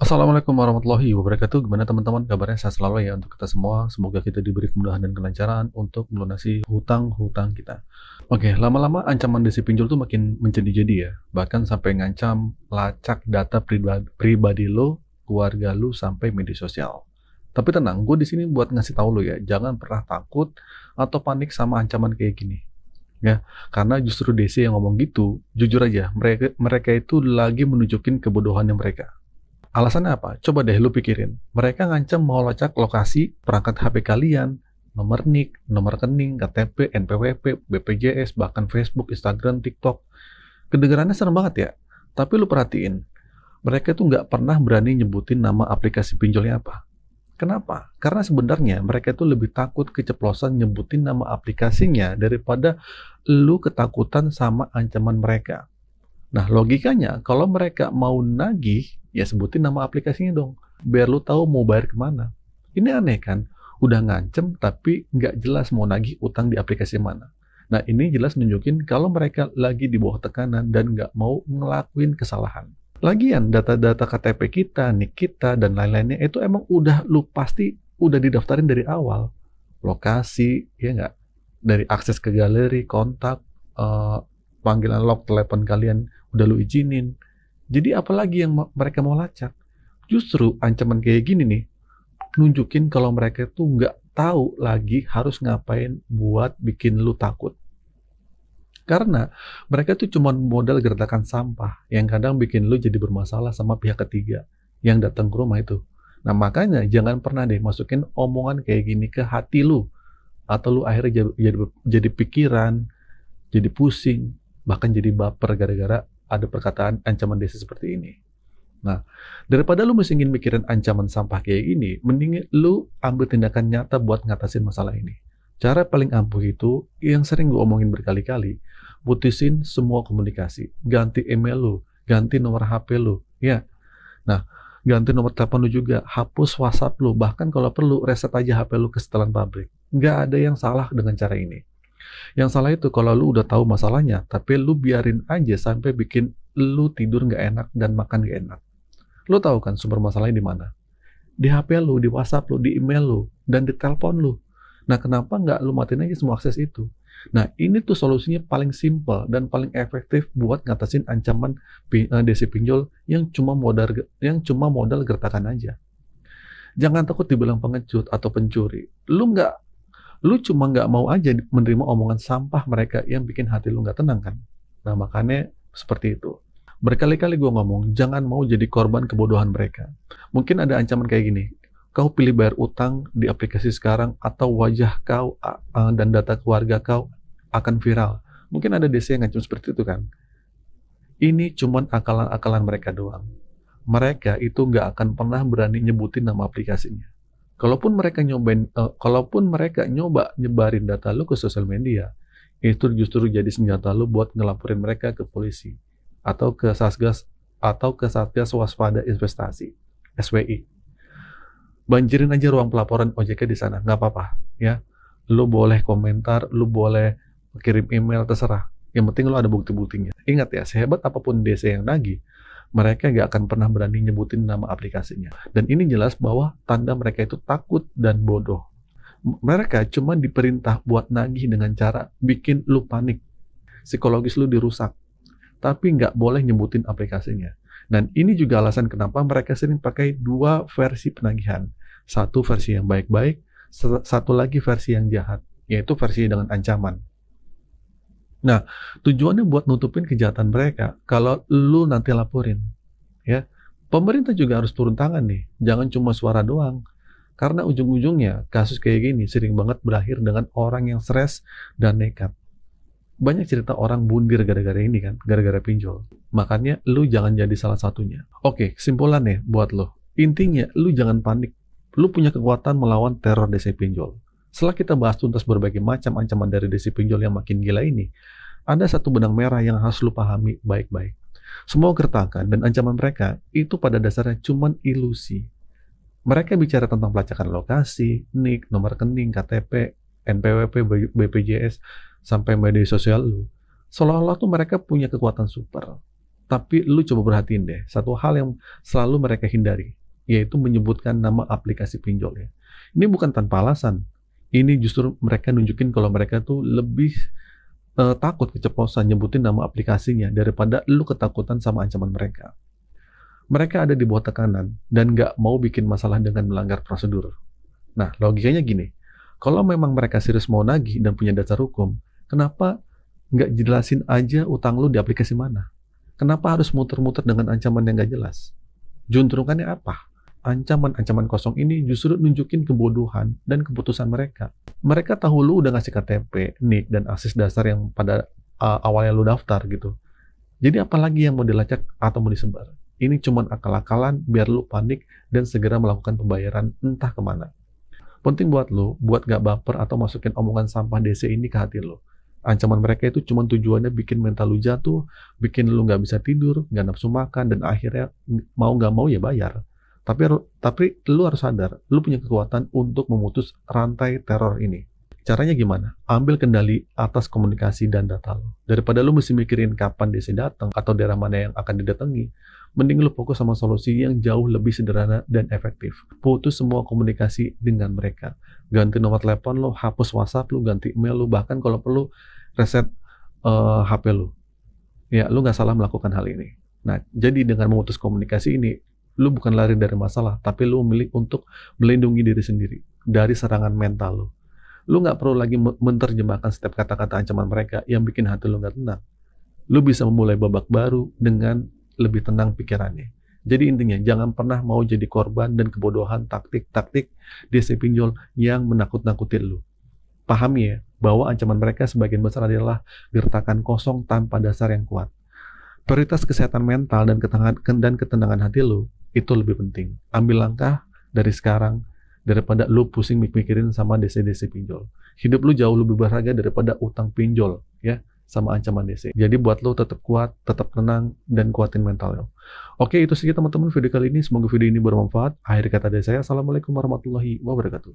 Assalamualaikum warahmatullahi wabarakatuh. Gimana teman-teman kabarnya? Sehat selalu ya untuk kita semua. Semoga kita diberi kemudahan dan kelancaran untuk melunasi hutang-hutang kita. Oke, lama-lama ancaman desi pinjol tuh makin menjadi-jadi ya. Bahkan sampai ngancam lacak data pribadi lo, keluarga lo, sampai media sosial. Tapi tenang, gue di sini buat ngasih tahu lo ya, jangan pernah takut atau panik sama ancaman kayak gini. Ya, karena justru desi yang ngomong gitu, jujur aja, mereka itu lagi menunjukin kebodohannya mereka. Alasannya apa? Coba deh lu pikirin. Mereka ngancam mau lacak lokasi perangkat HP kalian, nomor NIK, nomor rekening, KTP, NPWP, BPJS, bahkan Facebook, Instagram, TikTok. Kedengarannya serem banget ya. Tapi lu perhatiin, mereka tuh nggak pernah berani nyebutin nama aplikasi pinjolnya apa. Kenapa? Karena sebenarnya mereka itu lebih takut keceplosan nyebutin nama aplikasinya daripada lu ketakutan sama ancaman mereka. Nah, logikanya, kalau mereka mau nagih, ya sebutin nama aplikasinya dong. Biar lu tahu mau bayar kemana. Ini aneh kan? Udah ngancem, tapi nggak jelas mau nagih utang di aplikasi mana. Nah, ini jelas nunjukin kalau mereka lagi di bawah tekanan dan nggak mau ngelakuin kesalahan. Lagian, data-data KTP kita, NIK kita, dan lain-lainnya itu emang udah lu pasti udah didaftarin dari awal. Lokasi, ya nggak? Dari akses ke galeri, kontak, eh, panggilan log telepon kalian udah lu izinin. Jadi apalagi yang mereka mau lacak? Justru ancaman kayak gini nih, nunjukin kalau mereka tuh nggak tahu lagi harus ngapain buat bikin lu takut. Karena mereka tuh cuma modal gertakan sampah yang kadang bikin lu jadi bermasalah sama pihak ketiga yang datang ke rumah itu. Nah makanya jangan pernah deh masukin omongan kayak gini ke hati lu. Atau lu akhirnya jadi pikiran, jadi pusing, bahkan jadi baper gara-gara ada perkataan ancaman desa seperti ini. Nah, daripada lu mesti mikirin ancaman sampah kayak gini, mending lu ambil tindakan nyata buat ngatasin masalah ini. Cara paling ampuh itu, yang sering gue omongin berkali-kali, putusin semua komunikasi. Ganti email lu, ganti nomor HP lu. Ya, nah, ganti nomor telepon lu juga, hapus WhatsApp lu, bahkan kalau perlu reset aja HP lu ke setelan pabrik. Nggak ada yang salah dengan cara ini. Yang salah itu kalau lu udah tahu masalahnya, tapi lu biarin aja sampai bikin lu tidur nggak enak dan makan nggak enak. Lu tahu kan sumber masalahnya di mana? Di HP lu, di WhatsApp lu, di email lu, dan di telepon lu. Nah, kenapa nggak lu matiin aja semua akses itu? Nah, ini tuh solusinya paling simple dan paling efektif buat ngatasin ancaman desi pinjol yang cuma modal gertakan aja. Jangan takut dibilang pengecut atau pencuri. Lu cuma nggak mau aja menerima omongan sampah mereka yang bikin hati lu nggak tenang kan? Nah makanya seperti itu. Berkali-kali gue ngomong, jangan mau jadi korban kebodohan mereka. Mungkin ada ancaman kayak gini, kau pilih bayar utang di aplikasi sekarang atau wajah kau dan data keluarga kau akan viral. Mungkin ada desa yang ngancam seperti itu kan? Ini cuman akalan-akalan mereka doang. Mereka itu nggak akan pernah berani nyebutin nama aplikasinya. Kalaupun mereka nyoba nyebarin data lu ke sosial media, itu justru jadi senjata lu buat ngelaporin mereka ke polisi atau ke Satgas Waspada Investasi (SWI). Banjirin aja ruang pelaporan OJK di sana, nggak apa-apa ya. Lu boleh komentar, lu boleh kirim email, terserah. Yang penting lu ada bukti-buktinya. Ingat ya, sehebat apapun desa yang nagih, mereka nggak akan pernah berani nyebutin nama aplikasinya. Dan ini jelas bahwa tanda mereka itu takut dan bodoh. Mereka cuma diperintah buat nagih dengan cara bikin lu panik. Psikologis lu dirusak. Tapi nggak boleh nyebutin aplikasinya. Dan ini juga alasan kenapa mereka sering pakai dua versi penagihan. Satu versi yang baik-baik, satu lagi versi yang jahat, yaitu versi dengan ancaman. Nah, tujuannya buat nutupin kejahatan mereka kalau lu nanti laporin. Ya, pemerintah juga harus turun tangan nih. Jangan cuma suara doang. Karena ujung-ujungnya kasus kayak gini sering banget berakhir dengan orang yang stres dan nekat. Banyak cerita orang bundir gara-gara ini kan, gara-gara pinjol. Makanya lu jangan jadi salah satunya. Oke, kesimpulan nih buat lo. Intinya, lu jangan panik. Lu punya kekuatan melawan teror desi pinjol. Setelah kita bahas tuntas berbagai macam ancaman dari desi pinjol yang makin gila ini, ada satu benang merah yang harus lu pahami baik-baik. Semua gertakan dan ancaman mereka itu pada dasarnya cuma ilusi. Mereka bicara tentang pelacakan lokasi, NIK, nomor rekening, KTP, NPWP, BPJS, sampai media sosial lu. Seolah-olah tuh mereka punya kekuatan super. Tapi lu coba perhatiin deh, satu hal yang selalu mereka hindari, yaitu menyebutkan nama aplikasi pinjol ya. Ini bukan tanpa alasan. Ini justru mereka nunjukin kalau mereka tuh lebih takut keceplosan nyebutin nama aplikasinya daripada lu ketakutan sama ancaman mereka. Mereka ada di bawah tekanan dan nggak mau bikin masalah dengan melanggar prosedur. Nah, logikanya gini, kalau memang mereka serius mau nagih dan punya dasar hukum, kenapa nggak jelasin aja utang lu di aplikasi mana? Kenapa harus muter-muter dengan ancaman yang nggak jelas? Juntrungannya apa? Ancaman-ancaman kosong ini justru nunjukin kebodohan dan keputusan mereka. Mereka tahu lu udah ngasih KTP, NIK, dan akses dasar yang pada awalnya lu daftar gitu. Jadi apalagi yang mau dilacak atau mau disebar? Ini cuma akal-akalan biar lu panik dan segera melakukan pembayaran entah kemana. Penting buat lu, buat gak baper atau masukin omongan sampah DC ini ke hati lu. Ancaman mereka itu cuma tujuannya bikin mental lu jatuh, bikin lu gak bisa tidur, gak nafsu makan, dan akhirnya mau gak mau ya bayar. Tapi lu harus sadar, lu punya kekuatan untuk memutus rantai teror ini. Caranya gimana? Ambil kendali atas komunikasi dan data lo. Daripada lu mesti mikirin kapan DC datang atau daerah mana yang akan didatangi, mending lu fokus sama solusi yang jauh lebih sederhana dan efektif. Putus semua komunikasi dengan mereka. Ganti nomor telepon lo, hapus WhatsApp lu, ganti email lu, bahkan kalau perlu reset HP lu. Ya, lu nggak salah melakukan hal ini. Nah, jadi dengan memutus komunikasi ini, lu bukan lari dari masalah, tapi lu memilih untuk melindungi diri sendiri dari serangan mental lu. Lu nggak perlu lagi menerjemahkan setiap kata-kata ancaman mereka yang bikin hati lu nggak tenang. Lu bisa memulai babak baru dengan lebih tenang pikirannya. Jadi intinya, jangan pernah mau jadi korban dan kebodohan taktik-taktik DC pinjol yang menakut-nakutin lu. Pahami ya, bahwa ancaman mereka sebagian besar adalah gertakan kosong tanpa dasar yang kuat. Prioritas kesehatan mental dan ketenangan hati lu itu lebih penting. Ambil langkah dari sekarang daripada lu pusing mikirin sama DC-DC pinjol. Hidup lu jauh lebih berharga daripada utang pinjol ya sama ancaman DC. Jadi buat lu tetap kuat, tetap tenang, dan kuatin mental lo. Oke, itu saja teman-teman video kali ini. Semoga video ini bermanfaat. Akhir kata dari saya, Assalamualaikum warahmatullahi wabarakatuh.